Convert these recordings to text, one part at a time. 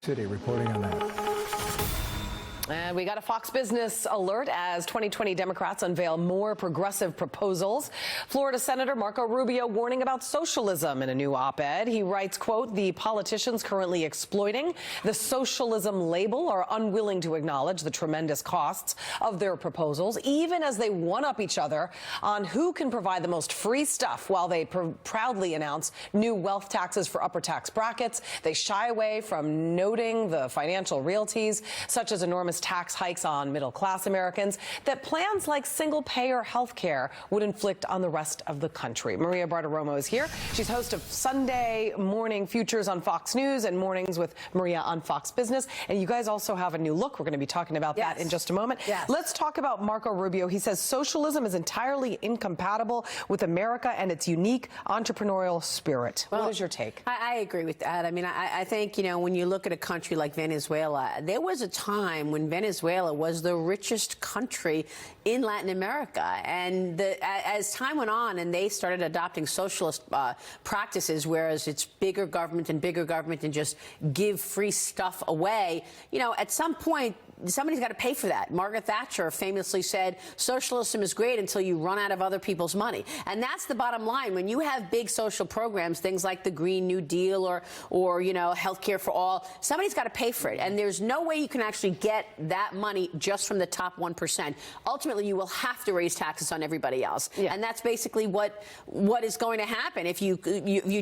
City reporting on that. And we got a Fox Business alert as 2020 Democrats unveil more progressive proposals. Florida Senator Marco Rubio warning about socialism in a new op-ed. He writes, quote, "The politicians currently exploiting the socialism label are unwilling to acknowledge the tremendous costs of their proposals, even as they one-up each other on who can provide the most free stuff while they proudly announce new wealth taxes for upper tax brackets. They shy away from noting the financial realties, such as enormous tax hikes on middle-class Americans, that plans like single-payer health care would inflict on the rest of the country." Maria Bartiromo is here. She's host of Sunday Morning Futures on Fox News and Mornings with Maria on Fox Business. And you guys also have a new look. We're going to be talking about that in just a moment. Yes. Let's talk about Marco Rubio. He says socialism is entirely incompatible with America and its unique entrepreneurial spirit. Well, what is your take? I agree with that. I mean, I think, you know, when you look at a country like Venezuela, there was a time when Venezuela was the richest country in Latin America. And as time went on and they started adopting socialist practices, whereas it's bigger government and just give free stuff away, you know, at some point, somebody's got to pay for that. Margaret Thatcher famously said, socialism is great until you run out of other people's money. And that's the bottom line. When you have big social programs, things like the Green New Deal or you know, healthcare for all, somebody's got to pay for it. And there's no way you can actually get that money just from the top 1%. Ultimately, you will have to raise taxes on everybody else. Yeah. And that's basically what is going to happen. If you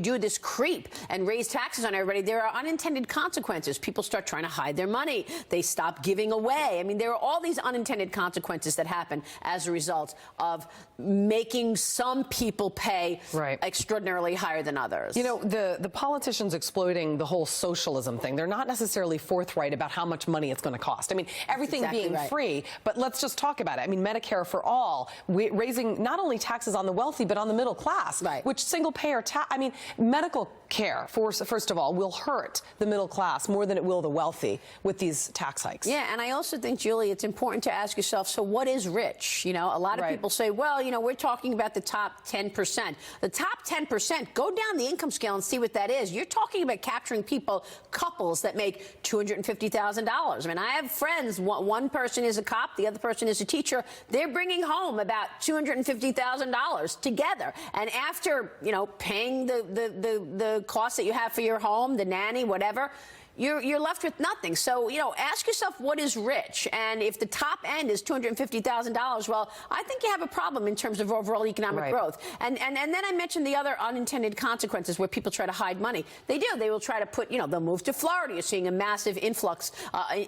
do this creep and raise taxes on everybody, there are unintended consequences. People start trying to hide their money. They stop giving away. I mean, there are all these unintended consequences that happen as a result of making some people pay extraordinarily higher than others. You know, the politicians exploiting the whole socialism thing, they're not necessarily forthright about how much money it's going to cost. I mean, everything being free, but let's just talk about it. I mean, Medicare for all, raising not only taxes on the wealthy, but on the middle class, which single-payer I mean, medical care, first of all, will hurt the middle class more than it will the wealthy with these tax hikes. Yeah, and I also think, Julie, it's important to ask yourself, so what is rich? You know, a lot of people say, well, you know, we're talking about the top 10%. The top 10%, go down the income scale and see what that is. You're talking about capturing couples that make $250,000. I mean, I have friends, one person is a cop, the other person is a teacher. They're bringing home about $250,000 together. And after, you know, paying the costs that you have for your home, the nanny, whatever, you're left with nothing. So, you know, ask yourself what is rich. And if the top end is $250,000, well, I think you have a problem in terms of overall economic growth. And then I mentioned the other unintended consequences where people try to hide money. They do. They will try to put, you know, they'll move to Florida. You're seeing a massive influx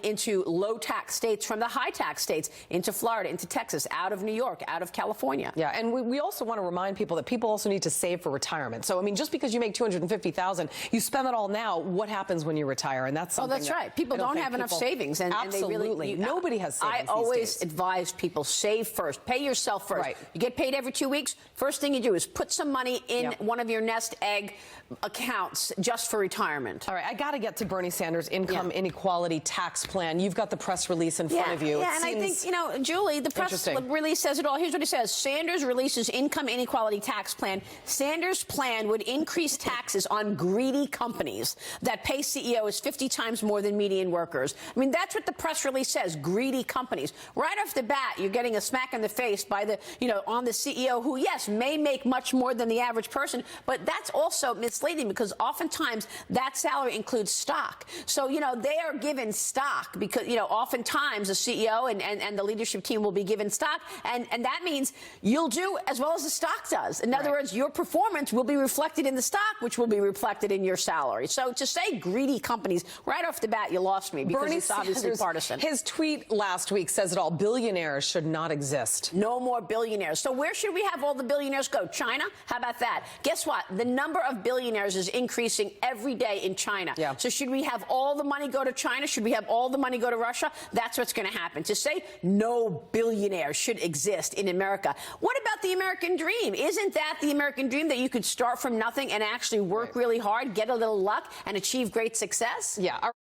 into low-tax states from the high-tax states, into Florida, into Texas, out of New York, out of California. Yeah, and we also want to remind people that people also need to save for retirement. So, I mean, just because you make $250,000, you spend it all now, what happens when you retire? And that's something. Oh, that's right. People don't have enough savings, and they really nobody has savings. I always advise people, save first, pay yourself first. You get paid every 2 weeks. First thing you do is put some money in one of your nest egg accounts just for retirement. All right, I got to get to Bernie Sanders' income inequality tax plan. You've got the press release in front of you. Yeah, and I think, you know, Julie, the press release says it all. Here's what it says. Sanders releases income inequality tax plan. Sanders' plan would increase taxes on greedy companies that pay CEOs 50 times more than median workers. I mean, that's what the press release says, greedy companies. Right off the bat, you're getting a smack in the face by the, you know, on the CEO who, yes, may make much more than the average person, but that's also misleading because oftentimes that salary includes stock. So, you know, they are given stock because, you know, oftentimes the CEO and the leadership team will be given stock, and that means you'll do as well as the stock does. In other words, your performance will be reflected in the stock, which will be reflected in your salary. So to say greedy companies, right off the bat, you lost me because it's obviously partisan. His tweet last week says it all. Billionaires should not exist. No more billionaires. So where should we have all the billionaires go? China? How about that? Guess what? The number of billionaires is increasing every day in China. Yeah. So should we have all the money go to China? Should we have all the money go to Russia? That's what's going to happen. To say no billionaires should exist in America. What about the American dream? Isn't that the American dream, that you could start from nothing and actually work really hard, get a little luck, and achieve great success? Yeah.